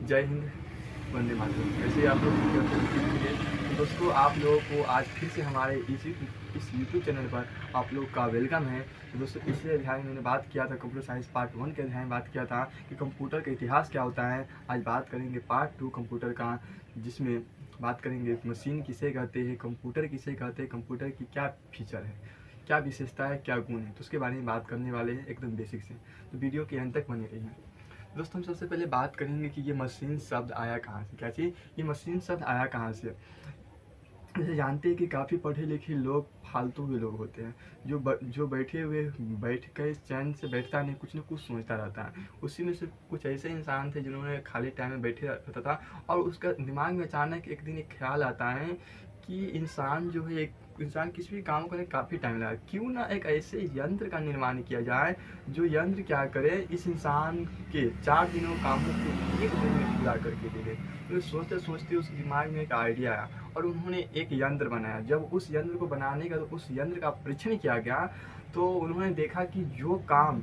जय हिंद, वंदे मातरम। ऐसे ही आप लोग तो दोस्तों, आप लोगों को आज फिर से हमारे इस यूट्यूब चैनल पर आप लोग का वेलकम है। तो दोस्तों, पिछले अध्याय में मैंने बात किया था, कंप्यूटर साइंस पार्ट 1 के अध्याय में बात किया था कि कंप्यूटर का इतिहास क्या होता है। आज बात करेंगे पार्ट 2 कंप्यूटर का, जिसमें बात करेंगे मशीन किसे कहते हैं, कंप्यूटर किसे कहते हैं, कंप्यूटर की क्या फीचर है, क्या विशेषता है, क्या गुण है, तो उसके बारे में बात करने वाले हैं एकदम बेसिक से। तो वीडियो के अंत तक बने रहिए। दोस्तों, हम सबसे पहले बात करेंगे कि ये मशीन शब्द आया कहाँ से। क्या चीज़, ये मशीन शब्द आया कहाँ से। जैसे जानते हैं कि काफ़ी पढ़े लिखे लोग फालतू के लोग होते हैं, जो बैठे हुए बैठ कर चैन से बैठता नहीं, कुछ न कुछ सोचता रहता है। उसी में से कुछ ऐसे इंसान थे जिन्होंने खाली टाइम में बैठे रहता था, और उसका दिमाग में अचानक एक दिन एक ख्याल आता है कि इंसान जो है, एक इंसान किसी भी काम करने काफ़ी टाइम लगा, क्यों ना एक ऐसे यंत्र का निर्माण किया जाए जो यंत्र क्या करे, इस इंसान के 4 दिनों कामों को 1 दिन में पूरा करके दे दे। तो सोचते सोचते उस दिमाग में एक आइडिया आया और उन्होंने एक यंत्र बनाया। जब उस यंत्र को बनाने का, तो उस यंत्र का परीक्षण किया गया, तो उन्होंने देखा कि जो काम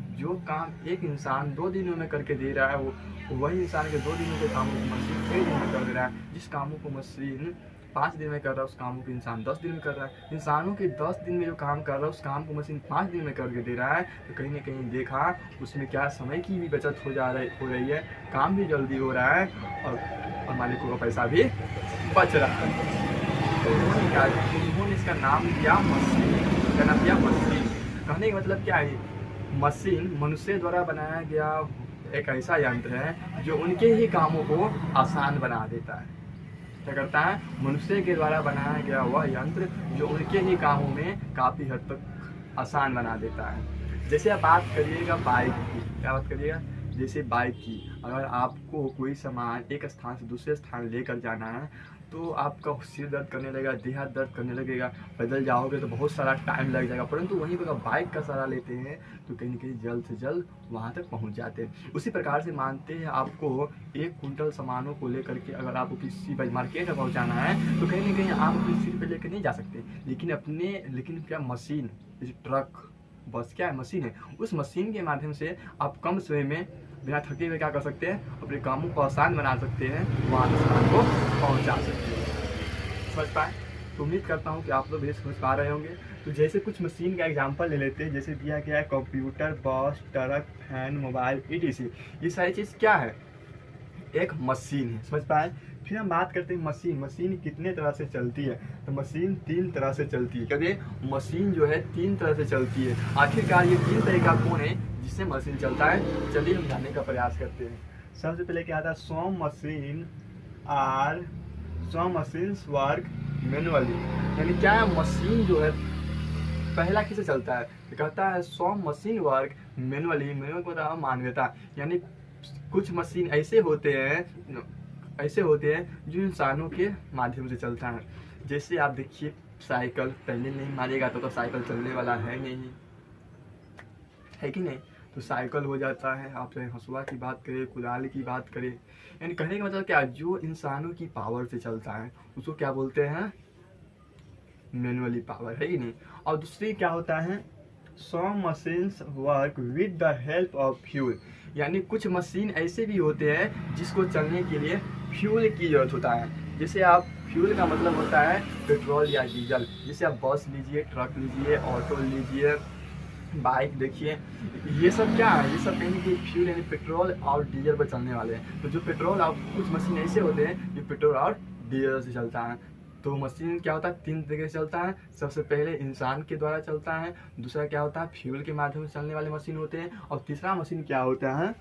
एक इंसान 2 दिनों में करके दे रहा है, वो वही इंसान के 2 दिनों के कामों को मशीन 1 दिन में कर दे रहा है। जिस कामों को मशीन 5 दिन में कर रहा है, उस कामों को इंसान 10 दिन में कर रहा है। इंसानों के 10 दिन में जो काम कर रहा है, उस काम को मशीन 5 दिन में करके दे रहा है। तो कहीं ना कहीं देखा उसमें क्या, समय की भी बचत हो रही है, काम भी जल्दी हो रहा है, और मालिकों का पैसा भी बच रहा है। तो उन्होंने इसका नाम दिया मशीन। क्या नाम दिया? मशीन। कहने का मतलब क्या है, मशीन मनुष्य द्वारा बनाया गया एक ऐसा यंत्र है जो उनके ही कामों को आसान बना देता है। क्या करता है? मनुष्य के द्वारा बनाया गया वह यंत्र जो उनके ही कामों में काफ़ी हद तक आसान बना देता है। जैसे आप बात करिएगा बाइक की, क्या बात करिएगा, जैसे बाइक की, अगर आपको कोई सामान एक स्थान से दूसरे स्थान लेकर जाना है, तो आपका सिर दर्द करने लगेगा, देह हाथ दर्द करने लगेगा, पैदल जाओगे तो बहुत सारा टाइम लग जाएगा। परंतु वहीं पर अगर बाइक का सहारा लेते हैं तो कहीं ना कहीं जल्द से जल्द वहाँ तक पहुँच जाते हैं। उसी प्रकार से मानते हैं, आपको 1 कुंटल सामानों को लेकर के अगर आपको किसी मार्केट में पहुँचाना है, तो कहीं ना कहीं आप अपने सिर पर लेकर नहीं जा सकते, लेकिन क्या मशीन, जैसे ट्रक, बस, क्या है? मशीन है। उस मशीन के माध्यम से आप कम समय में बिना थके हुए क्या कर सकते हैं, अपने कामों को आसान बना सकते हैं, वहाँ तक सामान को पहुँचा सकते हैं। समझ पाए? तो उम्मीद करता हूँ कि आप लोग भी समझ पा रहे होंगे। तो जैसे कुछ मशीन का एग्जांपल ले लेते हैं, जैसे दिया गया है कंप्यूटर, बस, ट्रक, फैन, मोबाइल, etc। ये सारी चीज़ क्या है? एक मशीन है। समझ पाए? फिर हम बात करते हैं मशीन कितने तरह से चलती है। तो मशीन 3 तरह से चलती है। कहते मशीन जो है 3 तरह से चलती है। आखिरकार ये 3 तरीका कौन है जिससे मशीन चलता है, चलिए हम जानने का प्रयास करते हैं। सबसे पहले क्या आता है, सम मशीन्स वर्क मैनुअली। यानी क्या है, मशीन जो है पहला किसे चलता है, तो कहता है some machine work manually. Manual को मतलब मानवता, यानी कुछ मशीन ऐसे होते हैं जो इंसानों के माध्यम से चलता है। जैसे आप देखिए, साइकिल पहले नहीं मारेगा तो साइकिल चलने वाला है नहीं, है कि नहीं। तो साइकिल हो जाता है, आप चाहे हंसुआ की बात करें, कुदाल की बात करें, यानी कहने का मतलब क्या, जो इंसानों की पावर से चलता है उसको क्या बोलते हैं, मैनुअली पावर, है कि नहीं। और दूसरी क्या होता है, some machines work with the help of fuel. यानी कुछ मशीन ऐसे भी होते हैं जिसको चलने के लिए फ्यूल की जरूरत होता है। जैसे आप, फ्यूल का मतलब होता है पेट्रोल या डीजल। जैसे आप बस लीजिए, ट्रक लीजिए, ऑटो लीजिए, बाइक देखिए, ये सब क्या है, ये सब कहीं की फ्यूल यानी पेट्रोल और डीजल पर चलने वाले हैं। तो जो पेट्रोल और कुछ मशीन ऐसे होते हैं जो पेट्रोल और डीजल से चलता है। तो मशीन क्या होता है, 3 तरीके से चलता है। सबसे पहले इंसान के द्वारा चलता है, दूसरा क्या होता है, फ्यूल के माध्यम से चलने वाले मशीन होते हैं, और तीसरा मशीन क्या होता है,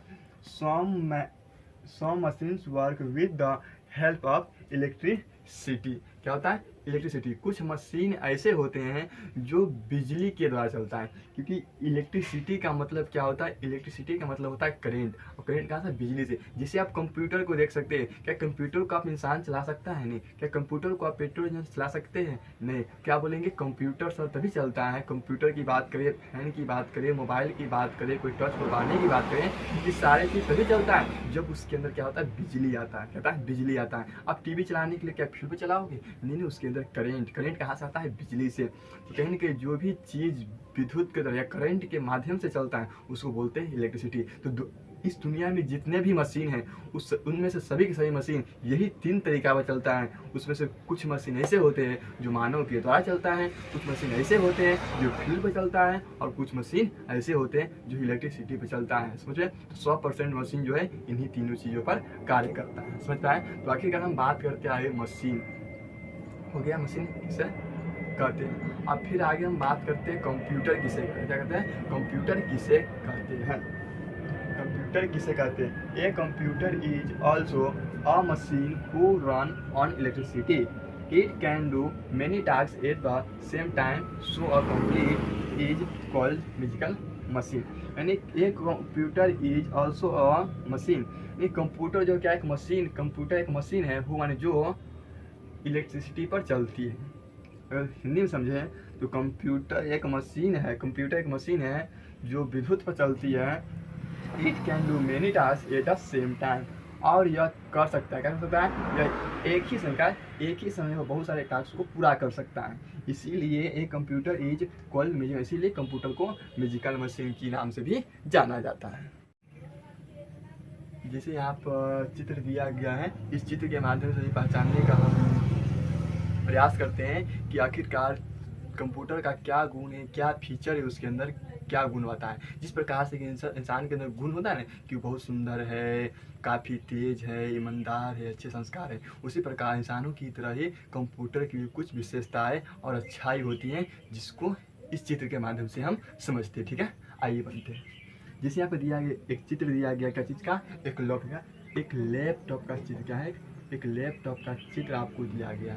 some machines work with the help of electricity. क्या होता है, इलेक्ट्रिसिटी। कुछ मशीन ऐसे होते हैं जो बिजली के द्वारा चलता है, क्योंकि इलेक्ट्रिसिटी का मतलब क्या होता है, इलेक्ट्रिसिटी का मतलब होता है करंट, और करंट कहाँ से, बिजली से। जैसे आप कंप्यूटर को देख सकते हैं, क्या कंप्यूटर को आप इंसान चला सकता है, नहीं। क्या कंप्यूटर को आप पेट्रोल इंजन चला सकते हैं, नहीं। क्या बोलेंगे, कंप्यूटर सर तभी चलता है, कंप्यूटर की बात करें, फैन की बात करें, मोबाइल की बात करें, कोई टच दबाने की बात करें, ये सारे चीज़ तभी चलता है जब उसके अंदर क्या होता है, बिजली आता है। कहता है बिजली आता है। आप टीवी चलाने के लिए क्या फ्यूल पे चलाओगे, नहीं, उसके अंदर करंट कहाँ से आता है, बिजली से। तो कहीं ना कहीं जो भी चीज़ विद्युत के द्वारा या करंट के माध्यम से चलता है उसको बोलते हैं इलेक्ट्रिसिटी। तो इस दुनिया में जितने भी मशीन हैं उनमें से सभी की सभी मशीन यही 3 तरीका पर चलता है। उसमें से कुछ मशीन ऐसे होते हैं जो मानव के द्वारा चलता है, कुछ मशीन ऐसे होते हैं जो फ्यूल पर चलता है, और कुछ मशीन ऐसे होते हैं जो इलेक्ट्रिसिटी पर चलता है। समझे? तो 100% मशीन जो है इन्हीं तीनों चीज़ों पर कार्य करता है। समझ पाए? तो आखिरकार हम बात करते आए मशीन हो गया, मशीन किसे कहते हैं। अब फिर आगे हम बात करते हैं कंप्यूटर किसे कहते हैं। क्या कहते हैं? कंप्यूटर किसे कहते हैं। कंप्यूटर किसे कहते हैं? A computer is also a machine who run on electricity. It can do many task at the same time, so a complete is called physical machine. यानी एक computer is also a machine, एक computer जो क्या एक machine, computer एक machine है वो माने जो इलेक्ट्रिसिटी पर चलती है। अगर हिंदी में समझें तो कंप्यूटर एक मशीन है, कंप्यूटर एक मशीन है जो विद्युत पर चलती है। It can do many task at the same time, और यह कर सकता है, क्या कर सकता है? यह एक ही समय में बहुत सारे टास्क को पूरा कर सकता है। इसीलिए एक कंप्यूटर इज कॉल्ड म्यूजिक, इसीलिए कंप्यूटर को म्यूजिकल मशीन की नाम से भी जाना जाता है। जैसे यहाँ पर चित्र दिया गया है, इस चित्र के माध्यम से पहचानने का हम प्रयास करते हैं कि आखिरकार कंप्यूटर का क्या गुण है, क्या फीचर है, उसके अंदर क्या गुण होता है। जिस प्रकार से इंसान के अंदर गुण होता है ना कि बहुत सुंदर है, काफ़ी तेज है, ईमानदार है, अच्छे संस्कार है, उसी प्रकार इंसानों की तरह ही कंप्यूटर की भी कुछ विशेषताएं और अच्छाई होती हैं जिसको इस चित्र के माध्यम से हम समझते हैं। ठीक है, आइए बनते हैं। जैसे यहाँ पर दिया गया एक चित्र दिया गया, क्या चीज़ का? एक लैपटॉप का चित्र। क्या है? एक लैपटॉप का चित्र आपको दिया गया,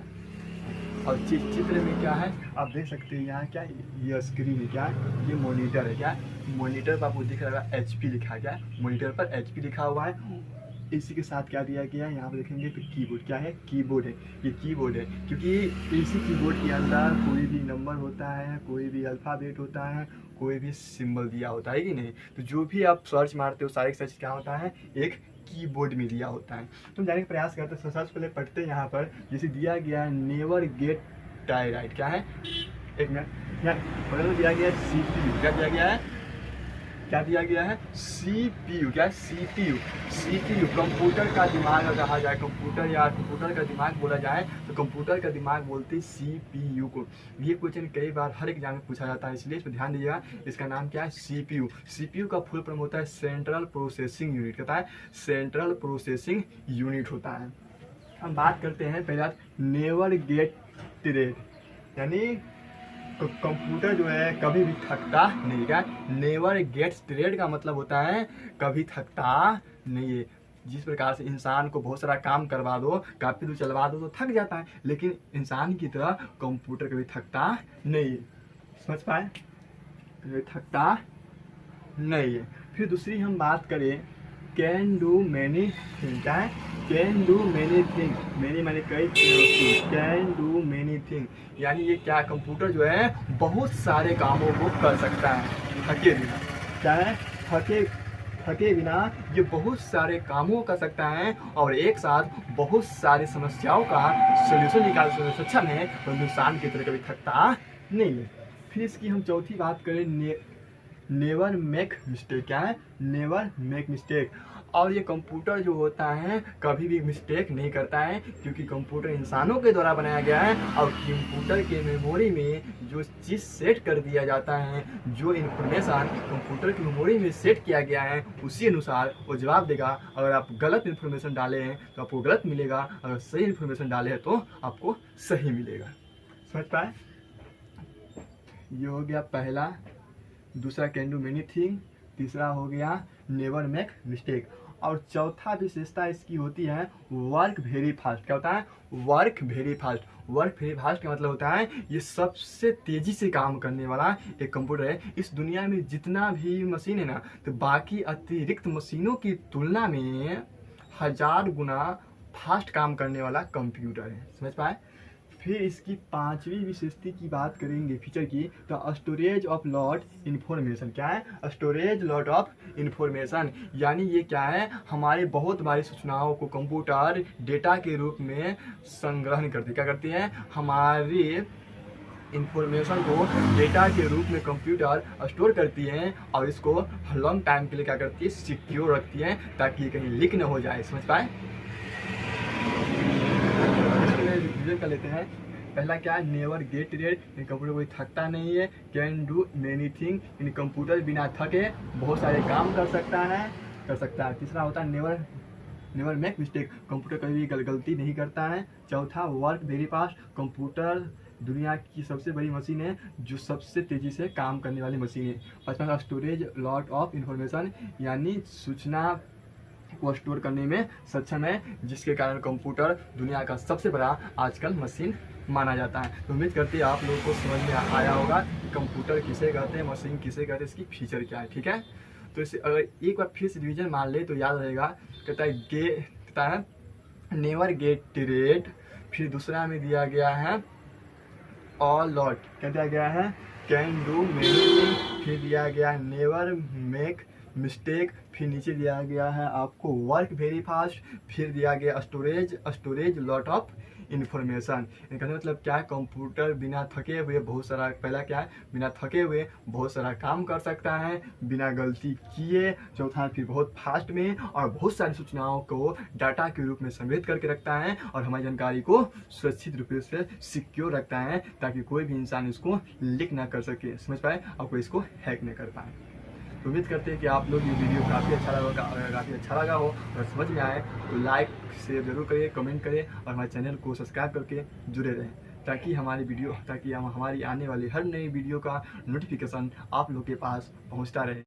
और चित्र में क्या है आप देख सकते हैं। यहाँ क्या ये स्क्रीन है, क्या ये मॉनिटर है। क्या मॉनिटर पर आपको दिख रहा है HP लिखा गया है, मॉनिटर पर HP लिखा हुआ है। इसी के साथ क्या दिया गया है यहाँ पर देखेंगे तो कीबोर्ड। क्या है? कीबोर्ड है, ये कीबोर्ड है, क्योंकि इसी कीबोर्ड के अंदर कोई भी नंबर होता है, कोई भी अल्फ़ाबेट होता है, कोई भी सिंबल दिया होता है कि नहीं। तो जो भी आप सर्च मारते हो सारे सर्च क्या होता है? एक कीबोर्ड में दिया होता है। तुम जाने का प्रयास करते हैं, सबसे पहले पढ़ते हैं यहाँ पर। जैसे दिया गया है नेवर गेट टायर्ड। क्या है? एक मिनट, यहाँ बगल में दिया गया है CPU। क्या दिया गया है? क्या दिया गया है? CPU। क्या है? CPU कंप्यूटर का दिमाग अगर कहा जाए, कंप्यूटर या कंप्यूटर का दिमाग बोला जाए तो कंप्यूटर का दिमाग बोलते हैं CPU को। ये क्वेश्चन कई बार हर एग्जाम में पूछा जाता है, इसलिए इस पर ध्यान दीजिएगा। इसका नाम क्या है? CPU का फुल फॉर्म होता है सेंट्रल प्रोसेसिंग यूनिट। कहता है सेंट्रल प्रोसेसिंग यूनिट होता है। हम बात करते हैं पहला नेवर गेट टायर्ड, यानी कंप्यूटर जो है कभी भी थकता नहीं। क्या? नेवर गेट्स टायर्ड का मतलब होता है कभी थकता नहीं है। जिस प्रकार से इंसान को बहुत सारा काम करवा दो, काफ़ी दूर चलवा दो तो थक जाता है, लेकिन इंसान की तरह कंप्यूटर कभी थकता नहीं है। समझ पाए? कभी थकता नहीं है। फिर दूसरी हम बात करें कैन डू मैनी थिंग। क्या है? कैन डू मैनी थिंग, मैंने कई चीज़ों, कैन डू मैनी थिंग यानी ये क्या? कंप्यूटर जो है बहुत सारे कामों को कर सकता है थके बिना। क्या है? थके बिना ये बहुत सारे कामों कर सकता है, और एक साथ बहुत सारी समस्याओं का सोल्यूशन निकालने में सक्षम है, तो इंसान की तरह कभी थकता नहीं है। फिर इसकी हम चौथी बात करें नेवर मेक मिस्टेक। क्या है? नेवर मेक मिस्टेक, और ये कंप्यूटर जो होता है कभी भी मिस्टेक नहीं करता है, क्योंकि कंप्यूटर इंसानों के द्वारा बनाया गया है, और कंप्यूटर के मेमोरी में जो चीज़ सेट कर दिया जाता है, जो इन्फॉर्मेशन कंप्यूटर की मेमोरी में सेट किया गया है, उसी अनुसार वो जवाब देगा। अगर आप गलत इन्फॉर्मेशन डाले हैं तो आपको गलत मिलेगा, अगर सही इन्फॉर्मेशन डाले हैं तो आपको सही मिलेगा। समझ पाए? ये हो गया पहला। दूसरा कैन डू मेनी थिंग, तीसरा हो गया नेवर मेक मिस्टेक, और चौथा विशेषता इसकी होती है वर्क वेरी फास्ट। क्या होता है? Work very fast. Work very fast का मतलब होता है ये सबसे तेज़ी से काम करने वाला एक कंप्यूटर है। इस दुनिया में जितना भी मशीन है ना, तो बाकी अतिरिक्त मशीनों की तुलना में 1000 गुना फास्ट काम करने वाला कंप्यूटर है। समझ पाए? फिर इसकी पांचवी विशेषता की बात करेंगे फीचर की, तो स्टोरेज ऑफ लॉट इन्फॉर्मेशन। क्या है? स्टोरेज लॉट ऑफ इन्फॉर्मेशन, यानी ये क्या है? हमारे बहुत बारी सूचनाओं को कंप्यूटर डेटा के रूप में संग्रहण करती। क्या करती है? हमारे इंफॉर्मेशन को डेटा के रूप में कंप्यूटर स्टोर करती हैं और इसको लॉन्ग टाइम के लिए क्या करती है, सिक्योर रखती हैं ताकि ये कहीं लीक न हो जाए। समझ पाए? इसके लिए रिवीजन कर लेते हैं। पहला क्या है, नेवर गेट रेड, इन कंप्यूटर कोई थकता नहीं है। Can do many thing, in computer बिना थके बहुत सारे काम कर सकता है। तीसरा होता है नेवर मेक मिस्टेक, कंप्यूटर कभी भी गलती नहीं करता है। चौथा वर्क वेरी फास्ट, कंप्यूटर दुनिया की सबसे बड़ी मशीन है जो सबसे तेज़ी से काम करने वाली मशीन है। पाँचवा स्टोरेज लॉट ऑफ इंफॉर्मेशन, यानी सूचना को स्टोर करने में सक्षम है, जिसके कारण कंप्यूटर दुनिया का सबसे बड़ा आजकल मशीन माना जाता है। तो उम्मीद करते हैं आप लोगों को समझ में आया होगा कि कंप्यूटर किसे कहते हैं, मशीन किसे कहते हैं, इसकी फीचर क्या है। ठीक है, तो इसे अगर एक बार फिर से रिवीजन मान ले तो याद रहेगा। कहता है नेवर गेट टिरेड, फिर दूसरा में दिया गया है ऑल लॉट, क्या दिया गया है, कैन डू मेनी थिंग, फिर दिया गया है नेवर मेक मिस्टेक, फिर नीचे दिया गया है आपको वर्क वेरी फास्ट, फिर दिया गया स्टोरेज लॉट ऑफ इन्फॉर्मेशन। इनका मतलब क्या है, कंप्यूटर बिना थके हुए बहुत सारा, पहला क्या है, बिना थके हुए बहुत सारा काम कर सकता है बिना गलती किए। चौथा फिर बहुत फास्ट में और बहुत सारी सूचनाओं को डाटा के रूप में संग्रहित करके रखता है और हमारी जानकारी को सुरक्षित रूप से सिक्योर रखता है ताकि कोई भी इंसान इसको लीक ना कर सके। समझ पाए? और कोई इसको हैक नहीं कर पाए। उम्मीद करते हैं कि आप लोग ये वीडियो काफ़ी अच्छा लगा होगा। अगर काफ़ी अच्छा लगा हो और समझ में आए तो लाइक शेयर जरूर करिए, कमेंट करें और हमारे चैनल को सब्सक्राइब करके जुड़े रहें ताकि हमारी आने वाली हर नई वीडियो का नोटिफिकेशन आप लोग के पास पहुंचता रहे।